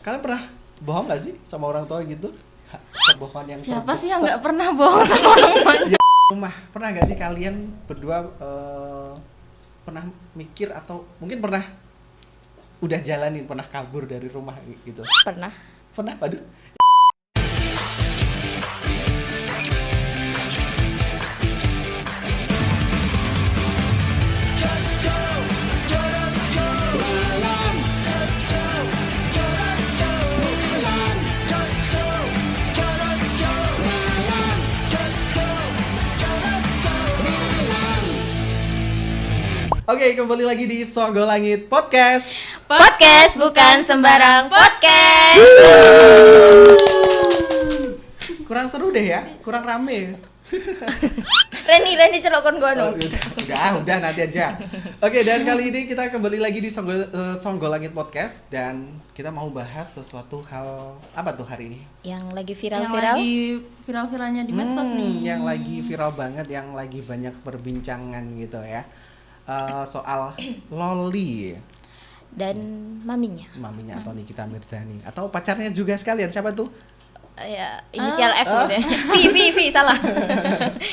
Kalian pernah bohong gak sih sama orang tua gitu? Kebohongan yang Siapa terbesar. sih yang nggak pernah bohong sama orang tuanya? Ya, rumah pernah gak sih kalian berdua pernah mikir atau mungkin pernah udah jalanin pernah kabur dari rumah gitu? Pernah. Pernah? Waduh. Oke, kembali lagi di Songgol Langit Podcast. Podcast bukan sembarang podcast. Kurang seru deh ya, kurang rame. Reni celokon gua Oh, no. udah nanti aja. Oke, dan kali ini kita kembali lagi di Songgol Langit Podcast dan kita mau bahas sesuatu hal apa tuh hari ini? Yang lagi Yang viral-viral. lagi viral-viralnya di medsos nih. Yang lagi viral banget, yang lagi banyak perbincangan gitu ya. Soal Loli, Dan maminya. maminya atau Nikita Mirzani atau pacarnya juga sekalian, siapa tuh? Ya, inisial F gitu ya. V salah.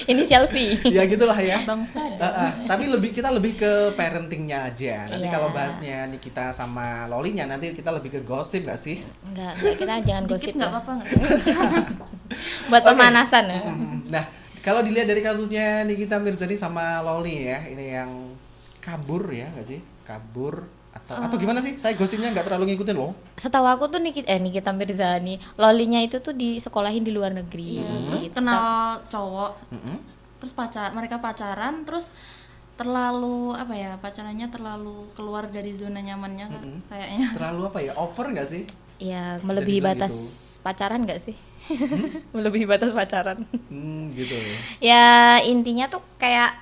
Inisial V. Ya gitulah ya. Bang Fada. Tapi kita lebih ke parentingnya aja. Nanti Iya. kalau bahasnya Nikita sama Lolinya nanti kita lebih ke gosip gak sih? Enggak, kita jangan gosip. Dikit nggak lah. apa-apa nggak? Buat Oke. pemanasan ya. Nah, kalau dilihat dari kasusnya Nikita Mirzani sama Loli ya, ini yang kabur ya nggak sih? Kabur atau gimana sih? Saya gosipnya nggak terlalu ngikutin loh. Setahu aku tuh Nikita Mirzani, Lolinya itu tuh disekolahin di luar negeri. Terus Gitu. kenal cowok, Mm-mm. terus mereka pacaran, terus terlalu apa ya, pacarannya terlalu keluar dari zona nyamannya kayaknya. Terlalu apa ya? Over nggak sih? Ya, melebihi dibilang batas pacaran nggak sih? Melebihi batas pacaran. Gitu ya. Ya, intinya tuh kayak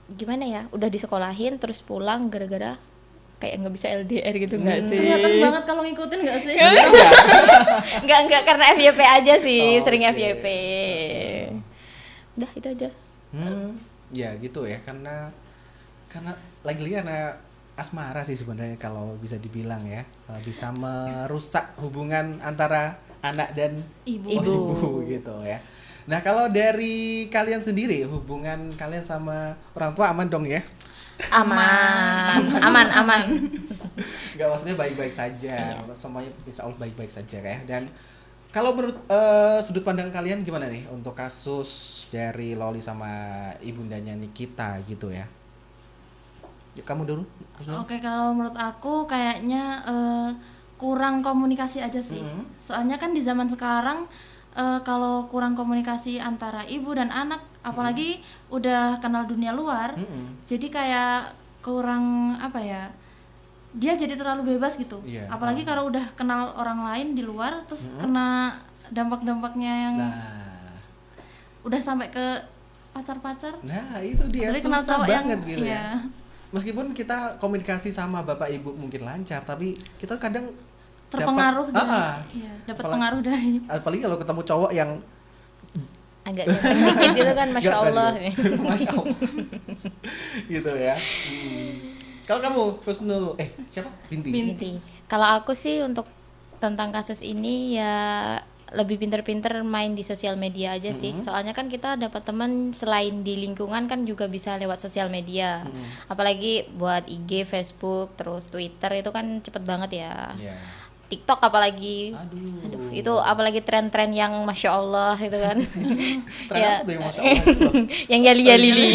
gimana ya? Udah disekolahin terus pulang gara-gara kayak nggak bisa LDR gitu nggak sih? Kelihatan banget kalau ngikutin nggak sih? Enggak karena FYP aja sih, Oh, sering oke. FYP. Udah itu aja. Ya gitu ya, karena lagi karena asmara sih sebenarnya kalau bisa dibilang ya, bisa merusak hubungan antara anak dan Ibu. Ibu. gitu ya. Nah, kalau dari kalian sendiri hubungan kalian sama orang tua aman dong ya? Aman. Enggak, maksudnya baik-baik saja. Semuanya insya Allah baik-baik saja ya. Dan kalau menurut sudut pandang kalian gimana nih untuk kasus dari Loli sama ibundanya Nikita gitu ya? Yuk, kamu dulu. Oke, kalau menurut aku kayaknya kurang komunikasi aja sih. Soalnya kan di zaman sekarang kalau kurang komunikasi antara ibu dan anak, apalagi udah kenal dunia luar, jadi kayak kurang apa ya? Dia jadi terlalu bebas gitu. Iya. Apalagi kalau udah kenal orang lain di luar, terus kena dampak-dampaknya yang udah sampai ke pacar-pacar. Nah, itu dia Apalagi kenal susah cowok yang banget gitu iya. ya. Meskipun kita komunikasi sama bapak ibu mungkin lancar, tapi kita kadang Terpengaruh dapat dapat Apalagi- pengaruh dari apalagi kalau ketemu cowok yang Agak dikit gitu kan, masya nggak Allah. radio. Masya Allah. Gitu ya. Kalau kamu Husnul, siapa? Binti. Binti. Kalau aku sih untuk tentang kasus ini ya lebih pinter-pinter main di sosial media aja sih. Soalnya kan kita dapat teman selain di lingkungan kan juga bisa lewat sosial media. Apalagi buat IG, Facebook, terus Twitter itu kan cepet banget ya. Iya. TikTok apalagi. Aduh. Itu apalagi tren-tren yang masya Allah gitu kan. Tren Ya. apa tuh yang Masya Allah itu loh? Yang yali-yali.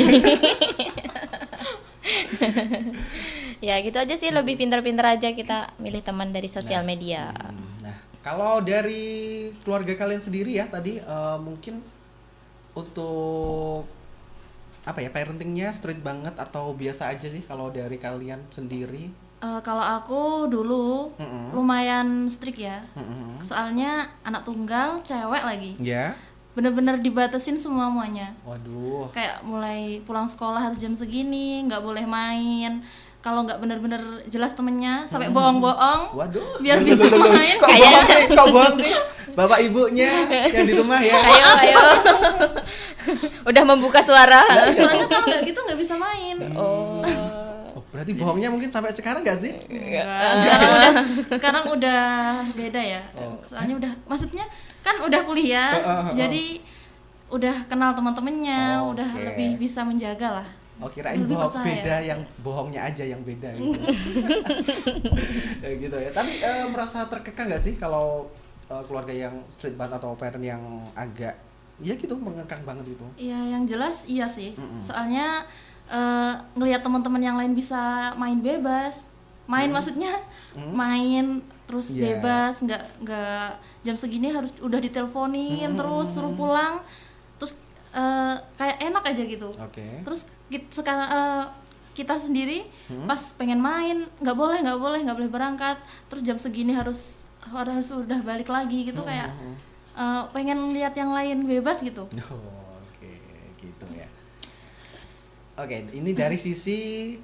Ya gitu aja sih, lebih pinter-pinter aja kita milih teman dari sosial media. Nah, kalau dari keluarga kalian sendiri ya tadi mungkin untuk apa ya, parentingnya strict banget atau biasa aja sih kalau dari kalian sendiri? kalau aku dulu lumayan strict ya. Soalnya anak tunggal, cewek lagi. Ya. Bener-bener dibatasin semuanya. Waduh. Kayak mulai pulang sekolah harus jam segini, nggak boleh main. Kalau nggak bener-bener jelas temennya, sampai bohong-bohong. Waduh. Biar Loh, bisa loh, loh, loh. main. Kok bohong sih? Kok bohong sih? Bapak ibunya yang di rumah ya. Ayo. Udah membuka suara. Soalnya kalau nggak gitu nggak bisa main. Oh. Berarti bohongnya mungkin sampai sekarang nggak sih? Sekarang udah beda ya. Soalnya udah, maksudnya kan udah kuliah, jadi udah kenal teman-temannya, udah lebih bisa menjaga lah. Oh, kirain Lebih bohong percaya. beda, yang bohongnya aja yang beda gitu. Ya, gitu ya. Tapi merasa terkekang nggak sih kalau keluarga yang street banget atau parent yang agak ya gitu mengekang banget gitu? Iya, yang jelas iya sih. Soalnya ngelihat teman-teman yang lain bisa main bebas. Main maksudnya main terus Yeah. bebas, nggak jam segini harus udah diteleponin terus suruh pulang. Terus kayak enak aja gitu. Oke. Terus sekarang kita sendiri pas pengen main nggak boleh berangkat. Terus jam segini harus udah balik lagi gitu, kayak pengen lihat yang lain bebas gitu. Oh, oke, gitu ya. Oke, ini dari sisi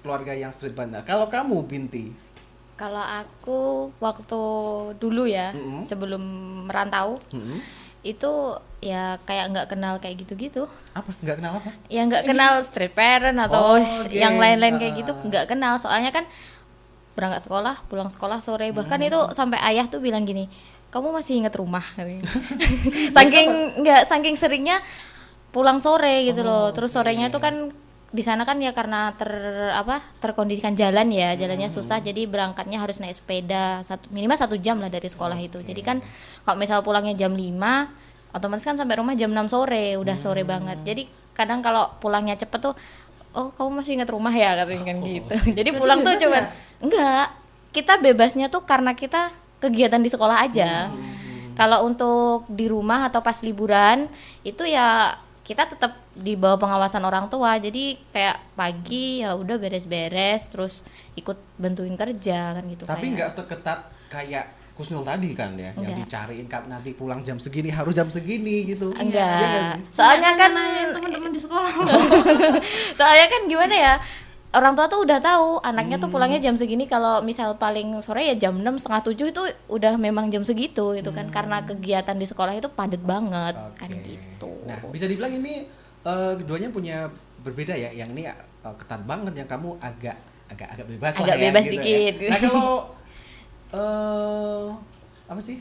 keluarga yang street band. Nah, kalau kamu Binti, Kalau aku waktu dulu ya, sebelum merantau, itu ya kayak nggak kenal kayak gitu-gitu. apa? Nggak kenal apa? Ya nggak kenal street parent atau Oke. yang lain-lain kayak gitu, nggak kenal. Soalnya kan berangkat sekolah, pulang sekolah sore. Bahkan itu sampai ayah tuh bilang gini, kamu masih ingat rumah? saking seringnya pulang sore gitu loh. Terus sorenya itu kan di sana kan ya karena terkondisikan jalan ya, jalannya susah, jadi berangkatnya harus naik sepeda minimal 1 jam lah dari sekolah itu. Jadi kan kalau misal pulangnya jam 5, otomatis kan sampai rumah jam 6 sore, udah sore banget. Jadi kadang kalau pulangnya cepet tuh, oh kamu masih ingat rumah ya, katanya kan gitu. Jadi pulang tuh cuman enggak, kita bebasnya tuh karena kita kegiatan di sekolah aja. Kalau untuk di rumah atau pas liburan itu ya kita tetap di bawah pengawasan orang tua. Jadi kayak pagi ya udah beres-beres, terus ikut bantuin kerja kan gitu. Tapi kayak. nggak seketat kayak Kusnul tadi kan ya, yang Enggak. dicariin nanti pulang jam segini harus jam segini gitu. Enggak. Iya nggak sih? Soalnya kan teman-teman di sekolah. soalnya kan gimana ya? Orang tua tuh udah tahu anaknya tuh pulangnya jam segini. Kalau misal paling sore ya jam 6, setengah 7 itu udah memang jam segitu gitu kan, karena kegiatan di sekolah itu padat banget kan Oke. gitu. Nah, bisa dibilang ini keduanya punya berbeda ya. Yang ini ketat banget, yang kamu agak bebas lah Agak ya. bebas gitu dikit. Ya. Nah, kalau apa sih?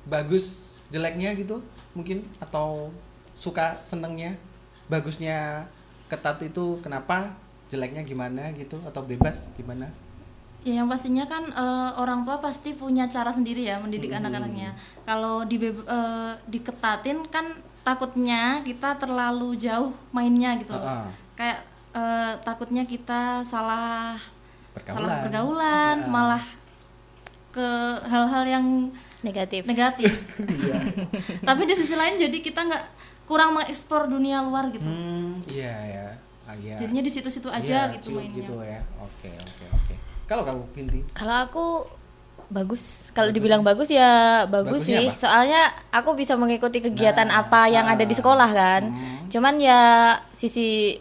Bagus jeleknya gitu mungkin, atau suka senengnya, bagusnya ketat itu kenapa, jeleknya gimana gitu, atau bebas gimana? Ya, yang pastinya kan orang tua pasti punya cara sendiri ya mendidik anak-anaknya. Kalau diketatin kan takutnya kita terlalu jauh mainnya gitu loh. Kayak takutnya kita salah pergaulan, malah ke hal-hal yang Negatif. Tapi di sisi lain jadi kita kurang mengeksplor dunia luar gitu. Iya ya. Iya. Jadinya di situ-situ aja Iya, gitu chill mainnya. gitu ya. Oke. Kalau kamu Binti? Kalau aku bagus. Kalau dibilang bagus ya bagus Bagusnya sih. apa? Soalnya aku bisa mengikuti kegiatan apa yang ada di sekolah kan. Cuman ya sisi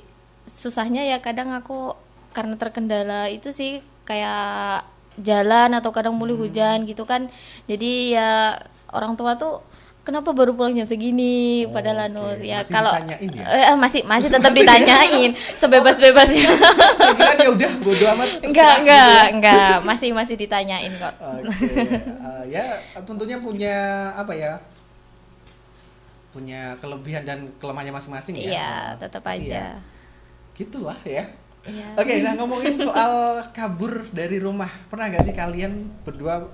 susahnya ya kadang aku karena terkendala itu sih, kayak jalan atau kadang mulai hujan gitu kan. Jadi ya orang tua tuh kenapa baru pulang jam segini, padahal anu ya Masih kalau ditanyain ya? masih tetap ditanyain sebebas-bebasnya. Kira ya udah bodo amat. Enggak, masih ditanyain kok. Oke. Ya tentunya punya apa ya? Punya kelebihan dan kelemahannya masing-masing ya. Iya, tetap aja. Gitulah ya. Iya. Oke, nah ngomongin soal kabur dari rumah, pernah gak sih kalian berdua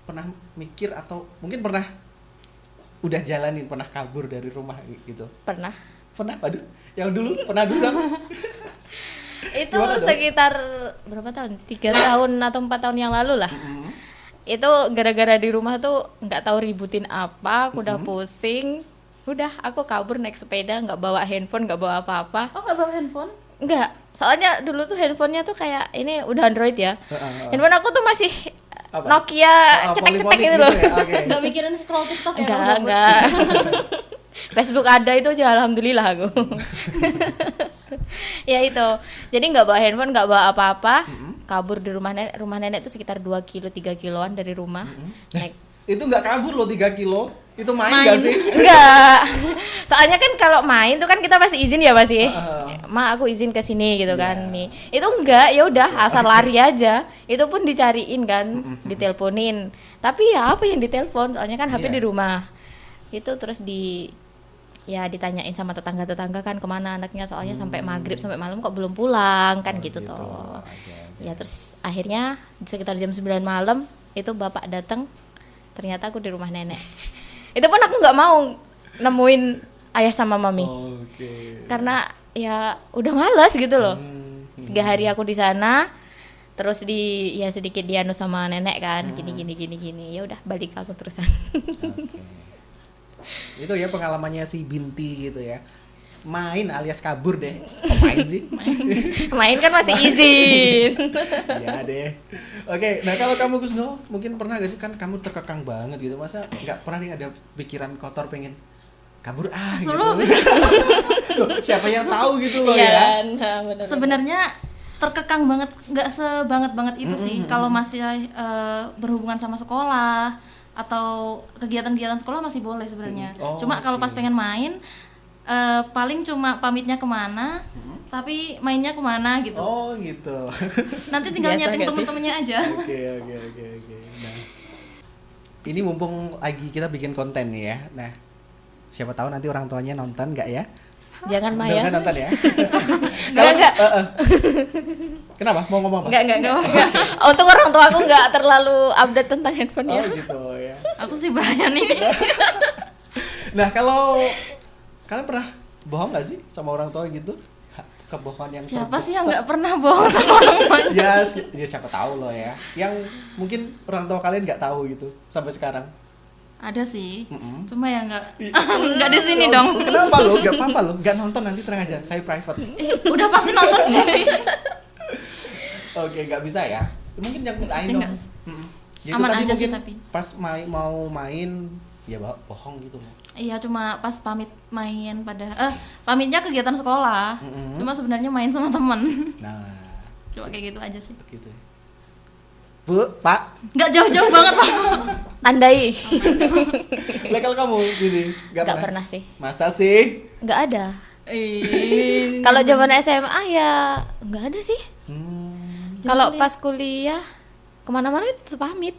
pernah mikir atau mungkin pernah udah jalanin pernah kabur dari rumah gitu? Pernah. Pernah? Aduh, yang dulu pernah dulu dong. Itu Gimana dong? sekitar berapa tahun? 3 tahun atau 4 tahun yang lalu lah. Itu gara-gara di rumah tuh nggak tahu ributin apa, aku udah pusing. Udah, aku kabur naik sepeda, nggak bawa handphone, nggak bawa apa-apa. Oh, nggak bawa handphone? Enggak, soalnya dulu tuh handphonenya tuh kayak ini udah Android ya. Handphone aku tuh masih Apa? Nokia cetek-cetek Polyphonic gitu loh. ya? Oke. Nggak mikirin scroll TikTok ya? kalau gabut? Enggak. Facebook ada itu aja alhamdulillah aku. Ya itu. Jadi nggak bawa handphone, nggak bawa apa-apa. Kabur di rumah nenek. Rumah nenek tuh sekitar 2 kilo 3 kiloan dari rumah. Naik. Itu nggak kabur loh 3 kilo. Itu main gak sih? Enggak. Soalnya kan kalau main tuh kan kita pasti izin ya pasti. Heeh. Ma aku izin ke sini gitu kan, Iya. Mi. Itu enggak, ya udah asal lari aja. Itu pun dicariin kan, diteleponin. Tapi ya apa yang ditelepon? Soalnya kan HP Iya. di rumah. Itu terus ya ditanyain sama tetangga-tetangga kan kemana anaknya, soalnya sampai maghrib sampai malam kok belum pulang kan Oh, gitu gitu. toh. Oke. Ya terus akhirnya sekitar jam 9 malam itu bapak datang, ternyata aku di rumah nenek. Itu pun aku nggak mau nemuin ayah sama mami Oke. karena ya udah malas gitu loh. Hmm. 3 hari aku di sana, terus ya sedikit dianu sama nenek kan, gini. Ya udah balik aku terusan. Oke. Itu ya pengalamannya si Binti gitu ya. Main alias kabur deh. Kok main sih? Main kan masih izin. Ya deh. Oke, nah kalau kamu Gusno, mungkin pernah gak sih, kan kamu terkekang banget gitu, masa nggak pernah nih ada pikiran kotor pengen kabur gitu? Selalu. Loh, siapa yang tahu gitu loh Iya, ya? nah, bener-bener. Sebenarnya terkekang banget, nggak sebanget itu sih. Kalau masih berhubungan sama sekolah atau kegiatan-kegiatan sekolah masih boleh sebenarnya. Oh, Cuma kalau oke. pas pengen main, paling cuma pamitnya kemana, tapi mainnya kemana gitu. Oh gitu. Nanti tinggal Biasa nyeting nggak sih? temen-temennya aja. Oke. Nah, ini mumpung lagi kita bikin konten nih ya. Nah, siapa tahu nanti orang tuanya nonton nggak ya? Jangan Maya. Mudah-mudahan nonton ya. Enggak. Kenapa? Mau ngomong apa? Enggak. Untuk orang tua aku enggak terlalu update tentang handphone Oh ya. gitu ya. Aku sih bahaya nih. Nah, kalau kalian pernah bohong nggak sih sama orang tua gitu? Kebohongan yang Siapa sih terbesar. yang nggak pernah bohong sama orang tuanya? Ya siapa tahu loh ya. Yang mungkin orang tua kalian nggak tahu gitu sampai sekarang. Ada sih. Mm-mm. Cuma ya nggak di sini dong. Kenapa lo? Gak apa-apa lo. Gak nonton nanti, tenang aja. Saya private. Udah pasti nonton sini. Oke, nggak bisa ya. Mungkin yang Nggak lain sih, dong. nggak sih. Mm-mm. Ya, itu Aman tadi aja sih mungkin tapi. pas mau main ya bohong gitu loh. Iya, cuma pas pamit main pamitnya kegiatan sekolah. Mm-mm. Cuma sebenarnya main sama teman. Nah, Cuma kayak gitu aja sih. gitu. Bu, Pak, Nggak jauh-jauh banget, Pak. Tandai. lah kalau kamu gini, Enggak pernah sih. Masa sih? Enggak ada. Eh, Kalau zaman SMA ya enggak ada sih. Kalau pas kuliah kemana-mana itu tetap pamit.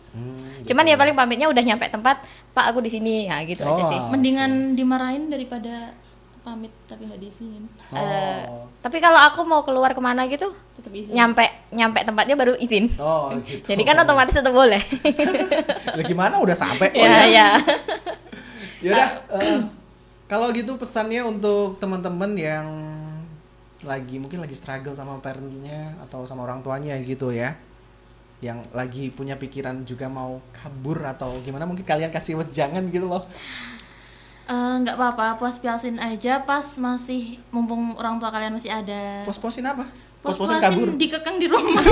Cuman ya paling pamitnya udah nyampe tempat, Pak aku di sini, ya gitu aja sih. Oh. mendingan dimarahin daripada pamit tapi nggak diizinin. Tapi kalau aku mau keluar kemana gitu, Tetap izin. nyampe tempatnya baru izin. Oh, gitu. Jadi kan otomatis tetap boleh. Lah gimana udah sampai kok Ya, ya. Yaudah, kalau gitu pesannya untuk teman-teman yang mungkin lagi struggle sama parentnya atau sama orang tuanya gitu ya, yang lagi punya pikiran juga mau kabur atau gimana, mungkin kalian kasih wejangan gitu loh. Nggak apa-apa, puas-puasin aja pas masih mumpung orang tua kalian masih ada. Pos-posin apa? Pos-posin kabur? Puas-puasin dikekang di rumah.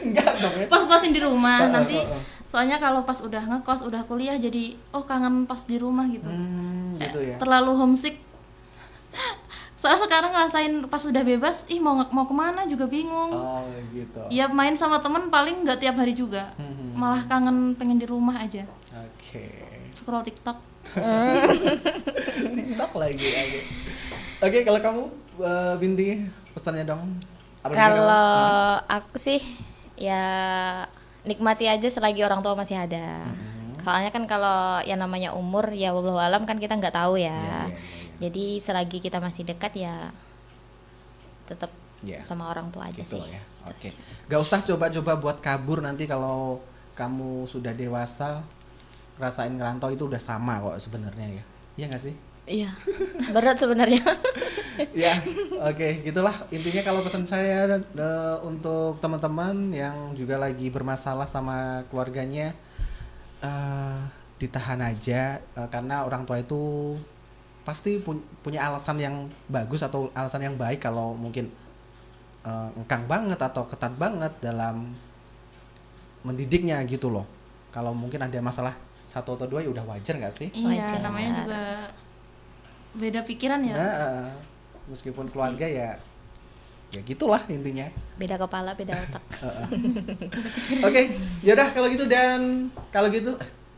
Enggak dong ya. Puas-puasin di rumah. Heeh, Nanti heeh. soalnya kalau pas udah ngekos, udah kuliah jadi kangen pas di rumah gitu. Gitu ya. Terlalu homesick. Soalnya sekarang ngerasain pas udah bebas, mau kemana juga bingung. Oh, gitu. Ya main sama temen paling nggak tiap hari juga. Malah kangen pengen di rumah aja. Oke. Scroll TikTok. TikTok lagi. Oke, kalau kamu Binti, pesannya dong. Apalagi Kalau kamu? aku sih ya nikmati aja selagi orang tua masih ada. Soalnya kan kalau yang namanya umur ya wallahu alam kan kita nggak tahu ya. Iya. Jadi selagi kita masih dekat ya tetap Iya. sama orang tua aja Gitu sih. ya. Oke. Gak usah coba-coba buat kabur, nanti kalau kamu sudah dewasa rasain ngerantau itu udah sama kok sebenarnya ya. Iya nggak sih? Iya. Berat sebenarnya. Ya, oke, gitulah intinya kalau pesan saya untuk teman-teman yang juga lagi bermasalah sama keluarganya, ditahan aja, karena orang tua itu pasti punya alasan yang bagus atau alasan yang baik kalau mungkin engkang banget atau ketat banget dalam mendidiknya gitu loh. Kalau mungkin ada masalah satu atau dua ya udah wajar nggak sih? Iya, Wajar. namanya juga beda pikiran ya. Nah, meskipun keluarga ya gitulah intinya. Beda kepala, beda otak. Oke, yaudah kalau gitu, dan kalau gitu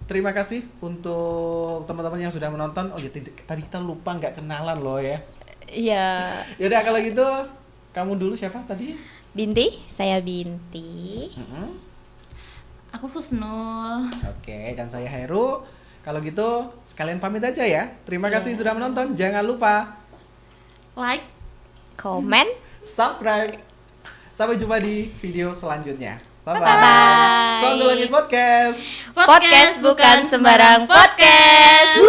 Terima kasih untuk teman-teman yang sudah menonton. Oh ya, tadi kita lupa nggak kenalan loh ya. Iya. Yaudah kalau gitu, kamu dulu siapa tadi? Binti, saya Binti. Aku Husnul. Oke, dan saya Heru. Kalau gitu, sekalian pamit aja ya. Terima kasih sudah menonton. Jangan lupa Like. Komen. subscribe. Sampai jumpa di video selanjutnya. Bye-bye. Bye-bye. Sound The Langit Podcast. Podcast bukan sembarang podcast.